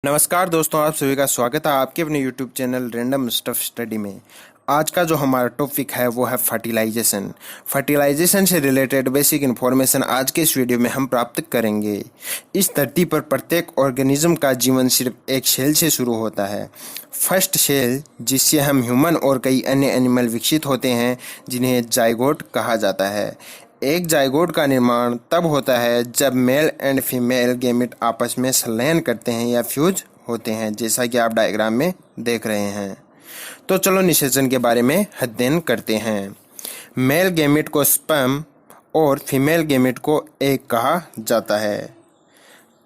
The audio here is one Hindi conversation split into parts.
नमस्कार दोस्तों, आप सभी का स्वागत है आपके अपने YouTube channel random stuff study में। आज का जो हमारा टॉपिक है वो है फर्टिलाइजेशन। फर्टिलाइजेशन से रिलेटेड बेसिक इन्फॉर्मेशन आज के इस वीडियो में हम प्राप्त करेंगे। इस धरती पर प्रत्येक ऑर्गेनिज्म का जीवन सिर्फ एक सेल से शुरू होता है। फर्स्ट सेल, जिससे हम ह्यूमन और कई अन्य एनिमल विकसित होते हैं, जिन्हें जाइगोट कहा जाता है। एक जाइगोट का निर्माण तब होता है जब मेल एंड फीमेल गैमेट आपस में संलयन करते हैं या फ्यूज होते हैं, जैसा कि आप डायग्राम में देख रहे हैं। तो चलो निषेचन के बारे में अध्ययन करते हैं। मेल गैमेट को स्पर्म और फीमेल गैमेट को एग कहा जाता है।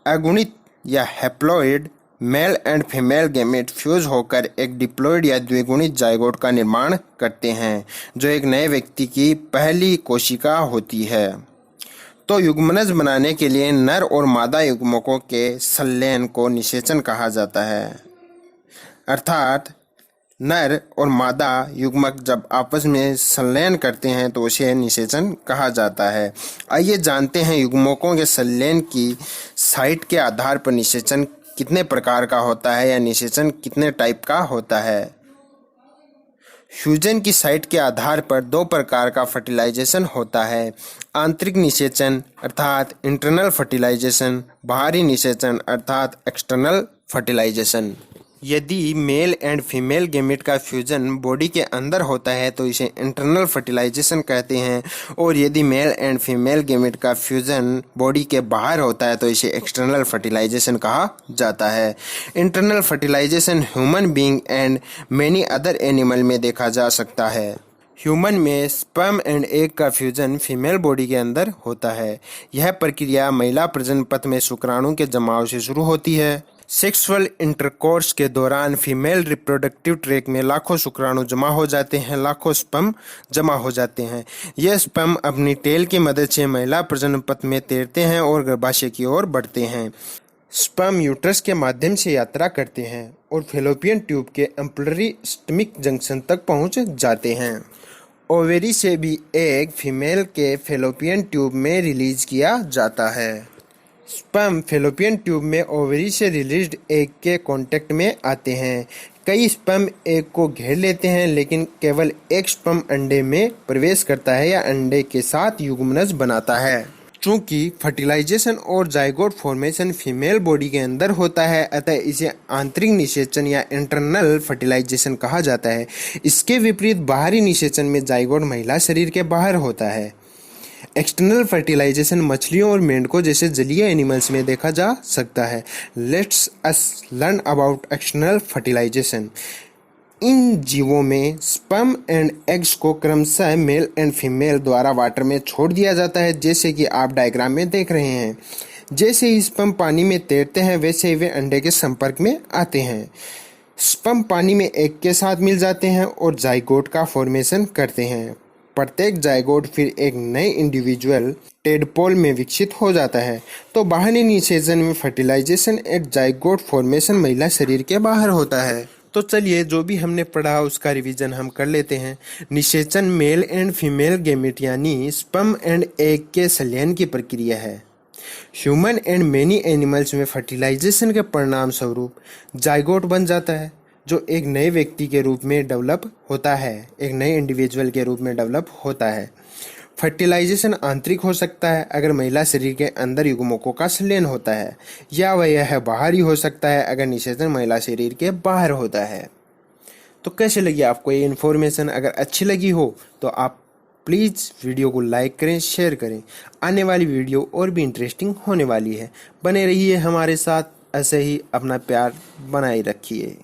अगुणित या haploid mail and female gamete fuse होकर एक डिप्लॉइड या द्विगुणित जाइगोट का निर्माण करते हैं, जो एक नए व्यक्ति की पहली कोशिका होती है। तो युग्मनज बनाने के लिए नर और मादा युग्मकों के संलयन को निषेचन कहा जाता है। अर्थात नर और मादा युग्मक जब आपस में संलयन करते हैं तो उसे निषेचन कहा जाता है। आइए जानते हैं युग्मकों के संलयन की साइट के आधार पर निषेचन कितने प्रकार का होता है या निषेचन कितने टाइप का होता है। फ्यूजन की साइट के आधार पर दो प्रकार का फर्टिलाइजेशन होता है। आंतरिक निषेचन अर्थात इंटरनल फर्टिलाइजेशन, बाहरी निषेचन अर्थात एक्सटर्नल फर्टिलाइजेशन। यदि मेल एंड फीमेल गैमेट का फ्यूजन बॉडी के अंदर होता है तो इसे इंटरनल फर्टिलाइजेशन कहते हैं, और यदि मेल एंड फीमेल गैमेट का फ्यूजन बॉडी के बाहर होता है तो इसे एक्सटर्नल फर्टिलाइजेशन कहा जाता है। Internal fertilisation human being and many other animal में देखा जा सकता है। ह्यूमन में स्पर्म एंड एग का फ्यूजन फीमेल बॉडी के अंदर होता है। यह प्रक्रिया महिला प्रजनन पथ में शुक्राणु के जमाव से शुरू होती है। सेक्सुअल इंटरकोर्स के दौरान फीमेल रिप्रोडक्टिव ट्रैक्ट में लाखों शुक्राणु जमा हो जाते हैं, लाखों स्पर्म जमा हो जाते हैं। यह स्पर्म अपनी टेल की मदद से महिला प्रजनन पथ में तैरते हैं और गर्भाशय की ओर बढ़ते हैं। स्पर्म यूट्रस के माध्यम से यात्रा करते हैं और फैलोपियन ट्यूब के एम्पलरी स्टमिक जंक्शन तक पहुंच जाते हैं। ओवेरी से भी एग फीमेल के फैलोपियन ट्यूब में रिलीज किया जाता है। स्पर्म फैलोपियन ट्यूब में ओवरी से रिलीज्ड एग के कांटेक्ट में आते हैं। कई स्पर्म एग को घेर लेते हैं, लेकिन केवल एक स्पर्म अंडे में प्रवेश करता है या अंडे के साथ युग्मनज बनाता है। चूंकि फर्टिलाइजेशन और जाइगोट फॉर्मेशन फीमेल बॉडी के अंदर होता है, अतः इसे आंतरिक निषेचन या इंटरनल फर्टिलाइजेशन कहा जाता है। इसके विपरीत बाहरी निषेचन में जाइगोट महिला शरीर के बाहर होता है। एक्सटर्नल फर्टिलाइजेशन मछलियों और मेंढकों जैसे जलीय एनिमल्स में देखा जा सकता है। Let's us learn about external fertilization. इन जीवों में स्पर्म एंड एग्स को क्रमशः मेल एंड फीमेल द्वारा वाटर में छोड़ दिया जाता है, जैसे कि आप डायग्राम में देख रहे हैं। जैसे ही स्पर्म पानी में तैरते हैं वैसे ही वे अंडे के संपर्क में आते हैं। स्पर्म पानी में एग के साथ मिल जाते हैं और जाइगोट का फॉर्मेशन करते हैं। प्रत्येक जाइगोट फिर एक नए इंडिविजुअल टेडपोल में विकसित हो जाता है। तो बाहरी निषेचन में फर्टिलाइजेशन एट जाइगोट फॉर्मेशन महिला शरीर के बाहर होता है। तो चलिए, जो भी हमने पढ़ा उसका रिवीजन हम कर लेते हैं। निषेचन मेल एंड फीमेल गैमेट यानी स्पर्म एंड एग के संलयन की प्रक्रिया है। ह्यूमन एंड मेनी एनिमल्स में फर्टिलाइजेशन के परिणाम स्वरूप जाइगोट बन जाता है, जो एक नए व्यक्ति के रूप में डेवलप होता है, एक नए इंडिविजुअल के रूप में डेवलप होता है। फर्टिलाइजेशन आंतरिक हो सकता है अगर महिला शरीर के अंदर युग्मकों का संलयन होता है, या वह यह बाहरी हो सकता है अगर निषेचन महिला शरीर के बाहर होता है। तो कैसे लगी आपको ये इन्फॉर्मेशन? अगर अच्छी लगी हो तो आप प्लीज़ वीडियो को लाइक करें, शेयर करें। आने वाली वीडियो और भी इंटरेस्टिंग होने वाली है। बने रहिए हमारे साथ, ऐसे ही अपना प्यार बनाए रखिए।